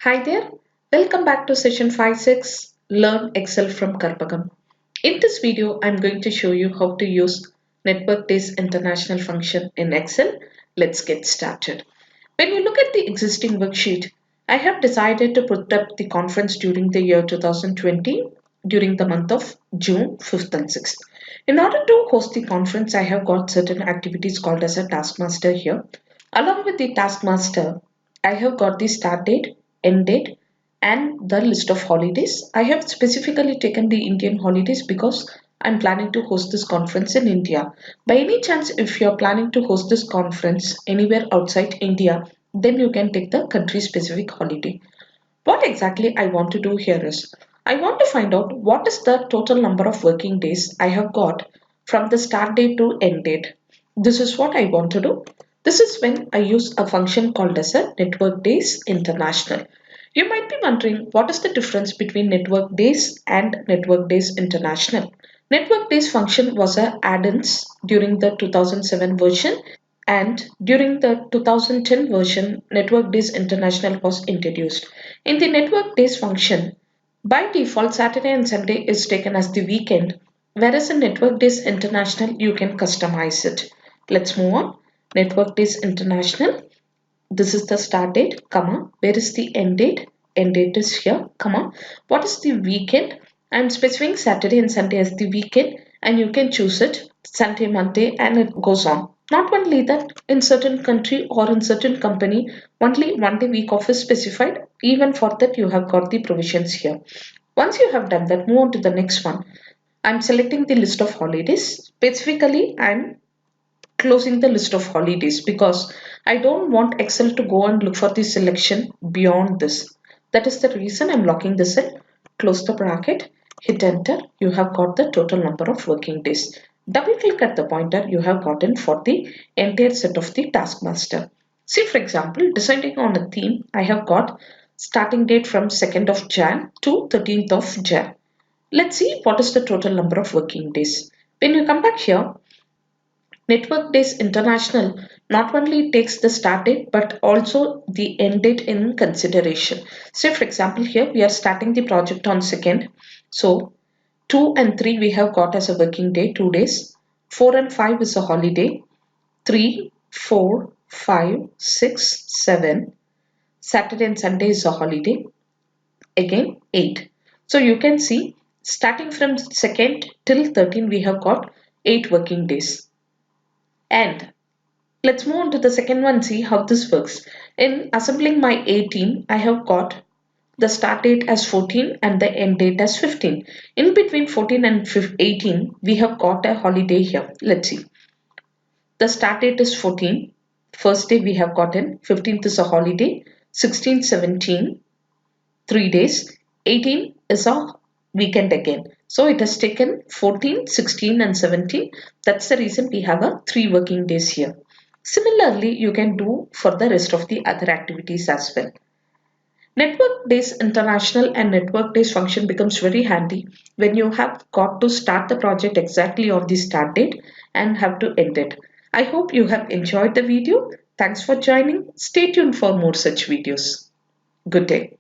Hi there, welcome back to session 5-6 Learn Excel from Karpagam. In this video, I'm going to show you how to use Network Days International function in Excel. Let's get started. When you look at the existing worksheet, I have decided to put up the conference during the year 2020 during the month of June 5th and 6th. In order to host the conference, I have got certain activities called as a taskmaster here. Along with the taskmaster, I have got the start date, end date, and the list of holidays. I have specifically taken the Indian holidays because I'm planning to host this conference in India. By any chance, if you're planning to host this conference anywhere outside India, then you can take the country specific holiday. What exactly I want to do here is, I want to find out what is the total number of working days I have got from the start date to end date. This is what I want to do. This is when I use a function called as a network days international. You might be wondering what is the difference between network days and network days international. Network days function was a add-ins during the 2007 version, and during the 2010 version, Network Days International was introduced. In the Network Days function, by default, Saturday and Sunday is taken as the weekend, whereas in Network Days International, you can customize it. Let's move on. Network Days International. This is the start date, comma. Where is the end date? End date is here, comma. What is the weekend? I'm specifying Saturday and Sunday as the weekend, and you can choose it Sunday, Monday, and it goes on. Not only that, in certain country or in certain company, only one day week off is specified. Even for that, you have got the provisions here. Once you have done that, move on to the next one. I'm selecting the list of holidays. Specifically, I'm closing the list of holidays because I don't want Excel to go and look for the selection beyond this. That is the reason I'm locking this in. Close the bracket, hit enter. You have got the total number of working days. Double click at the pointer you have gotten for the entire set of the taskmaster. See, for example, deciding on a theme, I have got starting date from 2nd of Jan to 13th of Jan. Let's see what is the total number of working days. When you come back here, Network Days International not only takes the start date but also the end date in consideration. Say for example here we are starting the project on 2nd. So 2 and 3 we have got as a working day, 2 days. 4 and 5 is a holiday. 3, 4, 5, 6, 7. Saturday and Sunday is a holiday. Again 8. So you can see starting from 2nd till 13 we have got 8 working days. And let's move on to the second one, see how this works. In assembling my A team, I have got the start date as 14 and the end date as 15. In between 14 and 18, we have got a holiday here. Let's see. The start date is 14. First day we have gotten. 15th is a holiday. 16, 17, 3 days. 18 is a weekend again. So it has taken 14, 16 and 17. That's the reason we have a 3 working days here. Similarly, you can do for the rest of the other activities as well. Network Days International and Network Days function becomes very handy when you have got to start the project exactly on the start date and have to end it. I hope you have enjoyed the video. Thanks for joining. Stay tuned for more such videos. Good day.